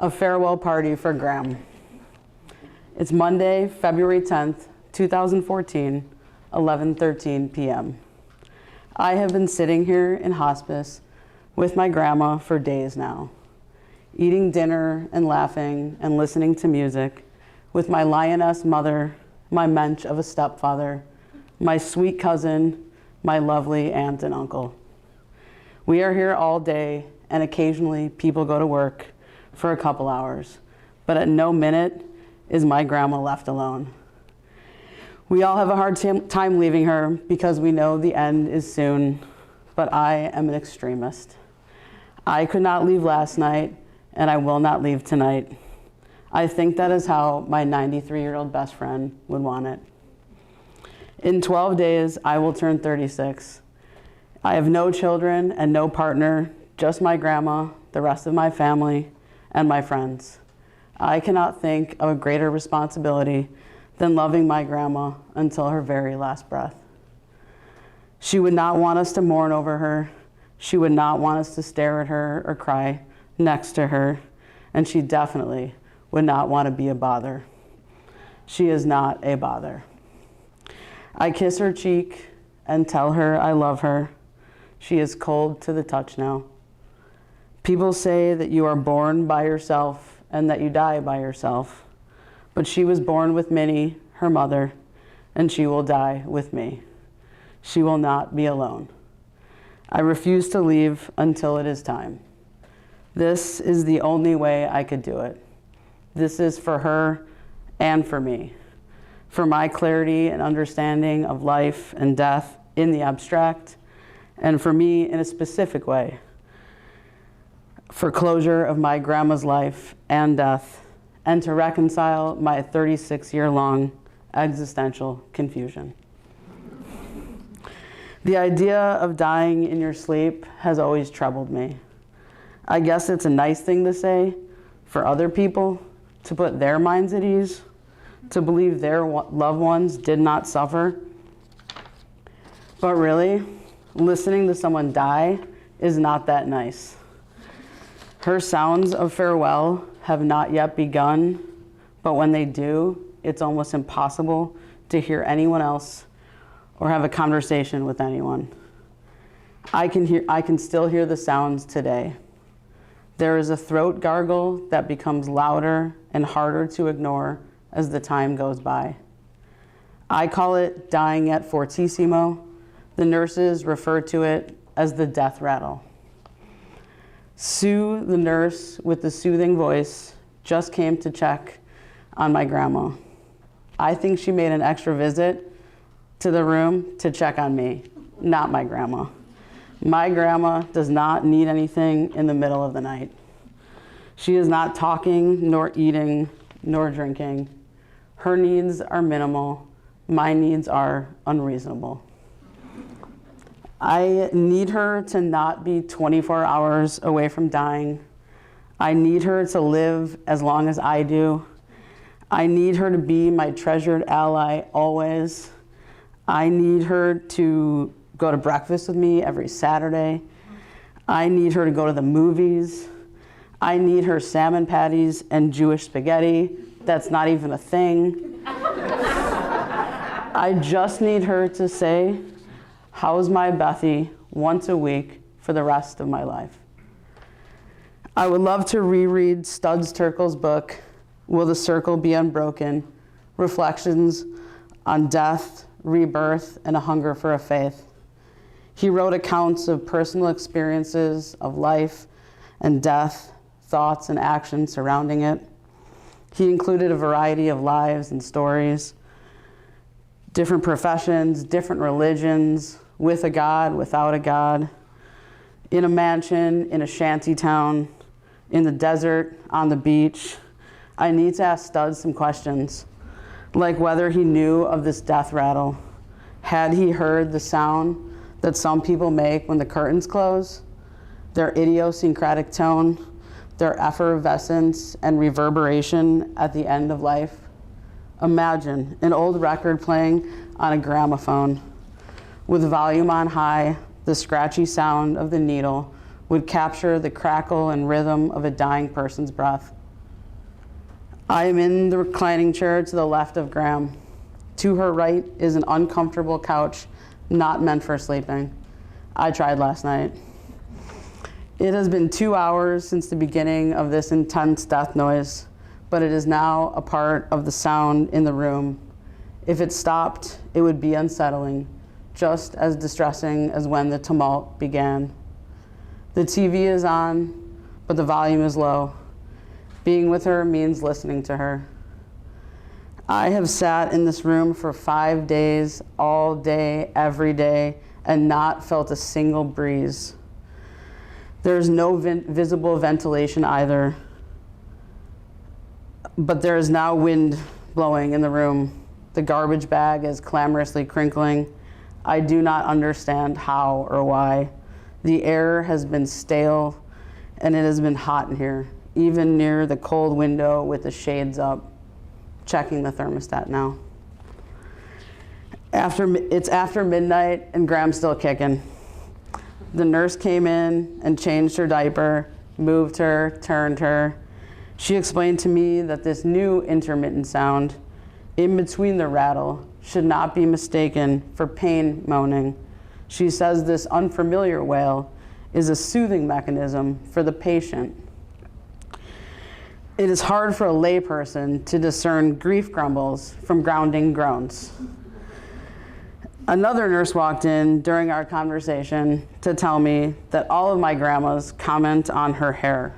A farewell party for Graham. It's Monday, February 10th, 2014, 11:13 p.m. I have been sitting here in hospice with my grandma for days now, eating dinner and laughing and listening to music with my lioness mother, my mensch of a stepfather, my sweet cousin, my lovely aunt and uncle. We are here all day, and occasionally people go to work for a couple hours, but at no minute is my grandma left alone. We all have a hard time leaving her because we know the end is soon, but I am an extremist. I could not leave last night, and I will not leave tonight. I think that is how my 93-year-old best friend would want it. In 12 days, I will turn 36. I have no children and no partner, just my grandma, the rest of my family, and my friends. I cannot think of a greater responsibility than loving my grandma until her very last breath. She would not want us to mourn over her. She would not want us to stare at her or cry next to her, and she definitely would not want to be a bother. She is not a bother. I kiss her cheek and tell her I love her. She is cold to the touch now. People say that you are born by yourself and that you die by yourself, but she was born with Minnie, her mother, and she will die with me. She will not be alone. I refuse to leave until it is time. This is the only way I could do it. This is for her and for me, for my clarity and understanding of life and death in the abstract, and for me in a specific way, for closure of my grandma's life and death, and to reconcile my 36-year-long existential confusion. The idea of dying in your sleep has always troubled me. I guess it's a nice thing to say for other people, to put their minds at ease, to believe their loved ones did not suffer. But really, listening to someone die is not that nice. Her sounds of farewell have not yet begun, but when they do, it's almost impossible to hear anyone else or have a conversation with anyone. I can still hear the sounds today. There is a throat gargle that becomes louder and harder to ignore as the time goes by. I call it dying at fortissimo. The nurses refer to it as the death rattle. Sue, the nurse with the soothing voice, just came to check on my grandma. I think she made an extra visit to the room to check on me, not my grandma. My grandma does not need anything in the middle of the night. She is not talking, nor eating, nor drinking. Her needs are minimal. My needs are unreasonable. I need her to not be 24 hours away from dying. I need her to live as long as I do. I need her to be my treasured ally always. I need her to go to breakfast with me every Saturday. I need her to go to the movies. I need her salmon patties and Jewish spaghetti. That's not even a thing. I just need her to say, "How's my Bethy?" once a week for the rest of my life. I would love to reread Studs Terkel's book, Will the Circle Be Unbroken? Reflections on Death, Rebirth, and a Hunger for a Faith. He wrote accounts of personal experiences of life and death, thoughts and actions surrounding it. He included a variety of lives and stories, different professions, different religions, with a God, without a God, in a mansion, in a shanty town, in the desert, on the beach. I need to ask Studs some questions, like whether he knew of this death rattle. Had he heard the sound that some people make when the curtains close, their idiosyncratic tone, their effervescence and reverberation at the end of life? Imagine an old record playing on a gramophone. With volume on high, the scratchy sound of the needle would capture the crackle and rhythm of a dying person's breath. I am in the reclining chair to the left of Graham. To her right is an uncomfortable couch not meant for sleeping. I tried last night. It has been 2 hours since the beginning of this intense death noise, but it is now a part of the sound in the room. If it stopped, it would be unsettling, just as distressing as when the tumult began. The TV is on, but the volume is low. Being with her means listening to her. I have sat in this room for 5 days, all day, every day, and not felt a single breeze. There's no visible ventilation either, but there is now wind blowing in the room. The garbage bag is clamorously crinkling. I do not understand how or why. The air has been stale, and it has been hot in here, even near the cold window with the shades up. Checking the thermostat now. It's after midnight and Graham's still kicking. The nurse came in and changed her diaper, moved her, turned her. She explained to me that this new intermittent sound in between the rattle should not be mistaken for pain moaning. She says this unfamiliar wail is a soothing mechanism for the patient. It is hard for a layperson to discern grief grumbles from grounding groans. Another nurse walked in during our conversation to tell me that all of my grandmas comment on her hair.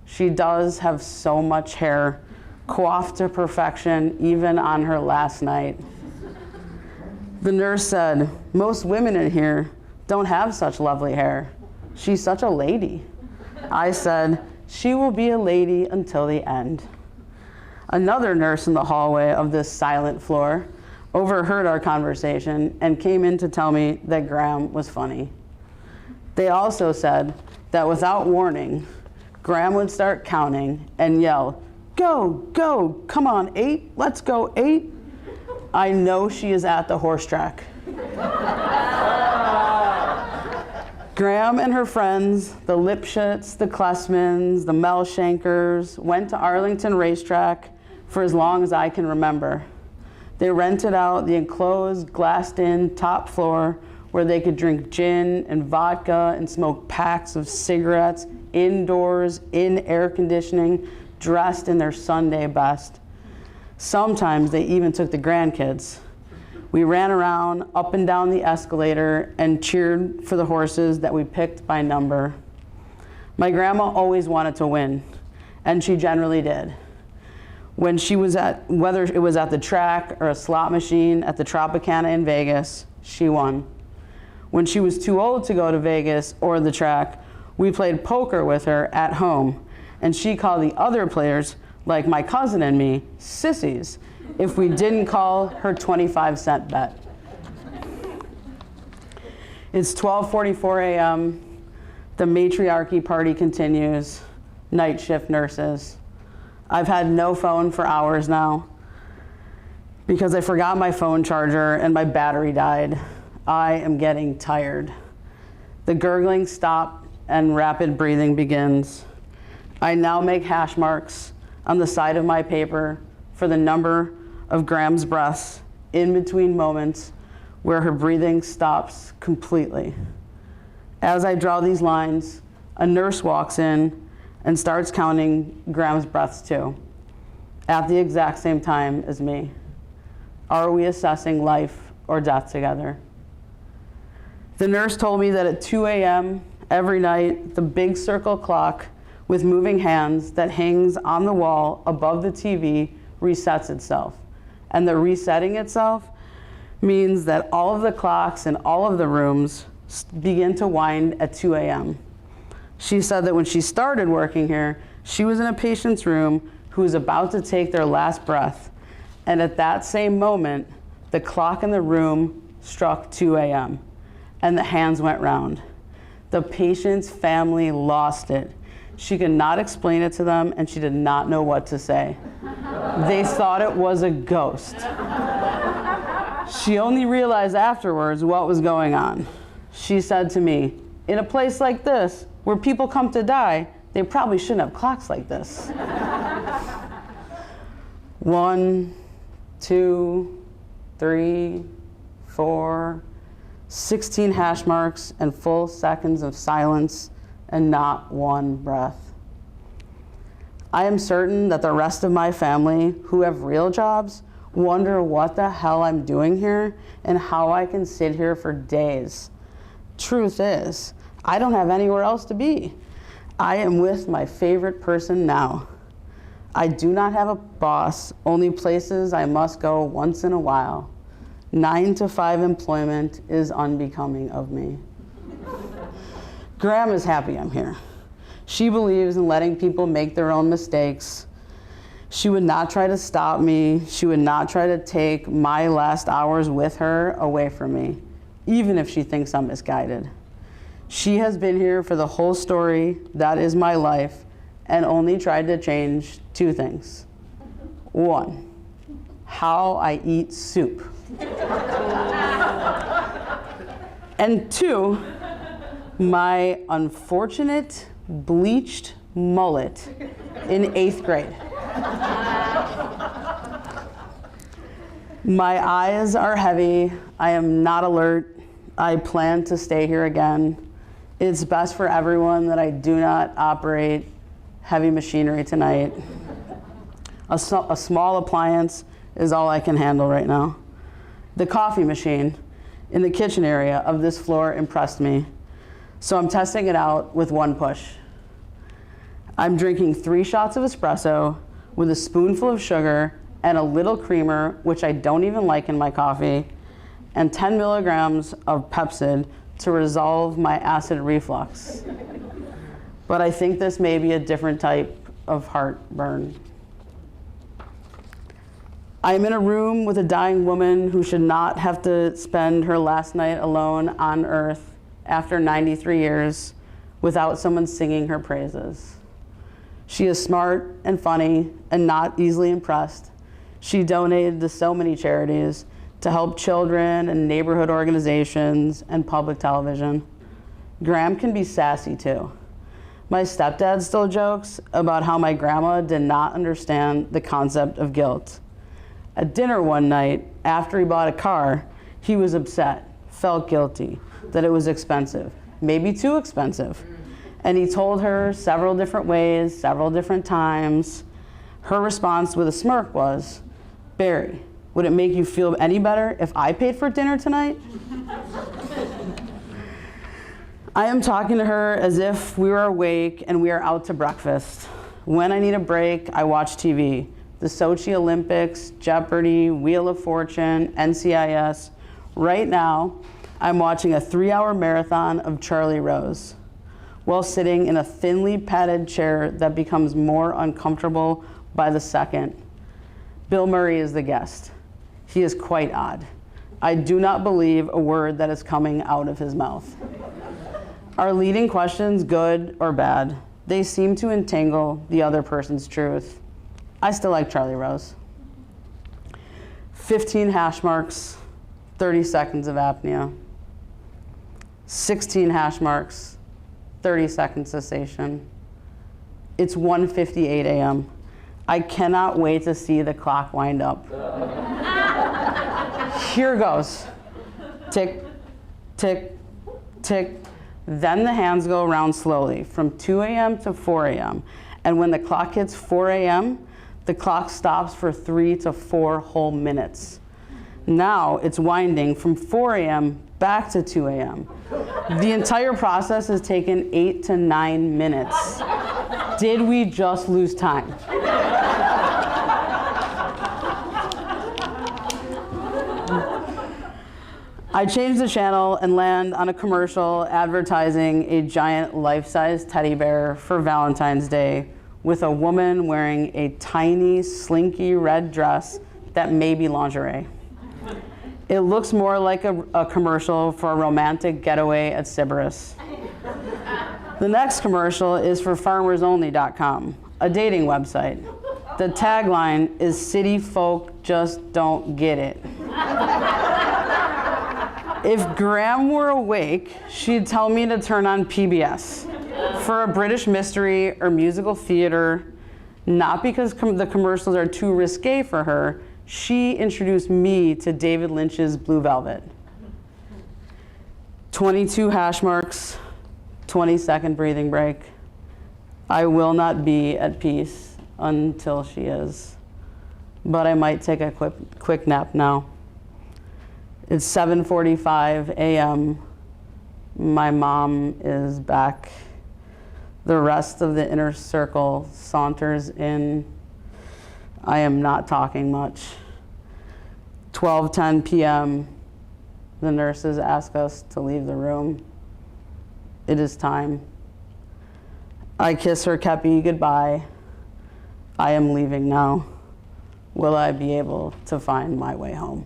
She does have so much hair, coiffed to perfection, even on her last night. The nurse said, most women in here don't have such lovely hair. She's such a lady. I said, she will be a lady until the end. Another nurse in the hallway of this silent floor overheard our conversation and came in to tell me that Graham was funny. They also said that without warning, Graham would start counting and yell, go, go, come on, 8, let's go, 8. I know she is at the horse track. Graham and her friends, the Lipschitz, the Klessmans, the Melshankers, went to Arlington Racetrack for as long as I can remember. They rented out the enclosed, glassed-in top floor where they could drink gin and vodka and smoke packs of cigarettes indoors, in air conditioning, dressed in their Sunday best. Sometimes they even took the grandkids. We ran around up and down the escalator and cheered for the horses that we picked by number. My grandma always wanted to win, and she generally did. When she was whether it was at the track or a slot machine at the Tropicana in Vegas, she won. When she was too old to go to Vegas or the track, we played poker with her at home, and she called the other players, like my cousin and me, sissies, if we didn't call her 25-cent bet. It's 12:44 a.m. The matriarchy party continues. Night shift nurses. I've had no phone for hours now because I forgot my phone charger and my battery died. I am getting tired. The gurgling stops and rapid breathing begins. I now make hash marks on the side of my paper for the number of Graham's breaths in between moments where her breathing stops completely. As I draw these lines, a nurse walks in and starts counting Graham's breaths too, at the exact same time as me. Are we assessing life or death together? The nurse told me that at 2 a.m. every night, the big circle clock with moving hands that hangs on the wall above the TV resets itself. And the resetting itself means that all of the clocks in all of the rooms begin to wind at 2 a.m. She said that when she started working here, she was in a patient's room who was about to take their last breath. And at that same moment, the clock in the room struck 2 a.m. and the hands went round. The patient's family lost it. She could not explain it to them, and she did not know what to say. They thought it was a ghost. She only realized afterwards what was going on. She said to me, in a place like this, where people come to die, they probably shouldn't have clocks like this. 1, 2, 3, 4, 16 hash marks and full seconds of silence and not one breath. I am certain that the rest of my family who have real jobs wonder what the hell I'm doing here and how I can sit here for days. Truth is, I don't have anywhere else to be. I am with my favorite person now. I do not have a boss, only places I must go once in a while. 9 to 5 employment is unbecoming of me. Graham is happy I'm here. She believes in letting people make their own mistakes. She would not try to stop me. She would not try to take my last hours with her away from me, even if she thinks I'm misguided. She has been here for the whole story, that is my life, and only tried to change 2 things. 1, how I eat soup. And 2, my unfortunate bleached mullet in 8th grade. My eyes are heavy. I am not alert. I plan to stay here again. It's best for everyone that I do not operate heavy machinery tonight. A small appliance is all I can handle right now. The coffee machine in the kitchen area of this floor impressed me, so I'm testing it out with 1 push. I'm drinking 3 shots of espresso with a spoonful of sugar and a little creamer, which I don't even like in my coffee, and 10 milligrams of Pepsid to resolve my acid reflux. But I think this may be a different type of heartburn. I am in a room with a dying woman who should not have to spend her last night alone on earth after 93 years without someone singing her praises. She is smart and funny and not easily impressed. She donated to so many charities to help children and neighborhood organizations and public television. Graham can be sassy too. My stepdad still jokes about how my grandma did not understand the concept of guilt. At dinner one night, after he bought a car, he was upset, felt guilty, that it was expensive, maybe too expensive. And he told her several different ways, several different times. Her response with a smirk was, "Barry, would it make you feel any better if I paid for dinner tonight?" I am talking to her as if we were awake and we are out to breakfast. When I need a break, I watch TV. The Sochi Olympics, Jeopardy, Wheel of Fortune, NCIS. Right now, I'm watching a 3-hour marathon of Charlie Rose while sitting in a thinly padded chair that becomes more uncomfortable by the second. Bill Murray is the guest. He is quite odd. I do not believe a word that is coming out of his mouth. Are leading questions good or bad? They seem to entangle the other person's truth. I still like Charlie Rose. 15 hash marks, 30 seconds of apnea. 16 hash marks, 30 seconds cessation. It's 1:58 a.m. I cannot wait to see the clock wind up. Here goes. Tick, tick, tick. Then the hands go around slowly from 2 a.m. to 4 a.m. And when the clock hits 4 a.m., the clock stops for 3 to 4 whole minutes. Now it's winding from 4 a.m. back to 2 a.m. The entire process has taken 8 to 9 minutes. Did we just lose time? I change the channel and land on a commercial advertising a giant life-size teddy bear for Valentine's Day with a woman wearing a tiny, slinky red dress that may be lingerie. It looks more like a commercial for a romantic getaway at Sybaris. The next commercial is for farmersonly.com, a dating website. The tagline is "City folk just don't get it." If Graham were awake, she'd tell me to turn on PBS for a British mystery or musical theater. Not because the commercials are too risque for her. She introduced me to David Lynch's Blue Velvet. 22 hash marks, 20-second breathing break. I will not be at peace until she is, but I might take a quick nap now. It's 7:45 a.m. My mom is back. The rest of the inner circle saunters in. I am not talking much. 12:10 p.m. The nurses ask us to leave the room. It is time. I kiss her kepi goodbye. I am leaving now. Will I be able to find my way home?